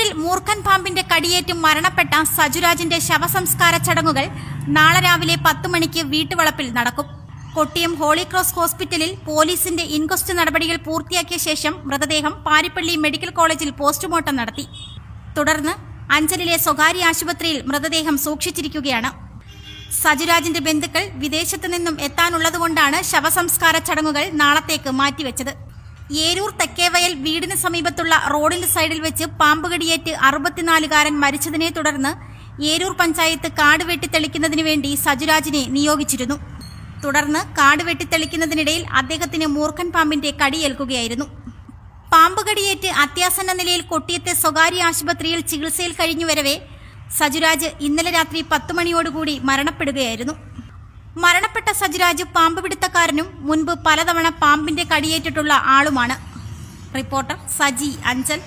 ഏരൂരിൽ മൂർഖൻ പാമ്പിന്റെ കടിയേറ്റ് മരണപ്പെട്ട സജുരാജിന്റെ ശവസംസ്കാര ചടങ്ങുകൾ നാളെ രാവിലെ 10 മണിക്ക് വീട്ടുവളപ്പിൽ നടക്കും. കൊട്ടിയം ഹോളി ക്രോസ് ഹോസ്പിറ്റലിൽ പോലീസിന്റെ ഇൻക്വസ്റ്റ് നടപടികൾ പൂർത്തിയാക്കിയ ശേഷം മൃതദേഹം പാരിപ്പള്ളി മെഡിക്കൽ കോളേജിൽ പോസ്റ്റ്മോർട്ടം നടത്തി. തുടർന്ന് അഞ്ചലിലെ സ്വകാര്യ ആശുപത്രിയിൽ മൃതദേഹം സൂക്ഷിച്ചിരിക്കുകയാണ്. സജുരാജിന്റെ ബന്ധുക്കൾ വിദേശത്തു നിന്നും എത്താനുള്ളതുകൊണ്ടാണ് ശവസംസ്കാര ചടങ്ങുകൾ നാളത്തേക്ക് മാറ്റിവെച്ചത്. ഏരൂർ തെക്കേവയൽ വീടിന് സമീപത്തുള്ള റോഡിന്റെ സൈഡിൽ വെച്ച് പാമ്പുകടിയേറ്റ് 64-കാരൻ മരിച്ചതിനെ തുടർന്ന് ഏരൂർ പഞ്ചായത്ത് കാട് വെട്ടിത്തെളിക്കുന്നതിന് വേണ്ടി സജുരാജിനെ നിയോഗിച്ചിരുന്നു. തുടർന്ന് കാട് വെട്ടിത്തെളിക്കുന്നതിനിടയിൽ അദ്ദേഹത്തിന് മൂർഖൻ പാമ്പിന്റെ കടിയേൽക്കുകയായിരുന്നു. പാമ്പുകടിയേറ്റ് അത്യാസന്ന നിലയിൽ കൊട്ടിയത്തെ സ്വകാര്യ ആശുപത്രിയിൽ ചികിത്സയിൽ കഴിഞ്ഞുവരവെ സജുരാജ് ഇന്നലെ രാത്രി 10 മണിയോടുകൂടി മരണപ്പെടുകയായിരുന്നു. മരണപ്പെട്ട സജുരാജ് പാമ്പ് പിടുത്തക്കാരനും മുൻപ് പലതവണ പാമ്പിന്റെ കടിയേറ്റിട്ടുള്ള ആളുമാണ്. റിപ്പോർട്ടർ സജി അഞ്ചൽ.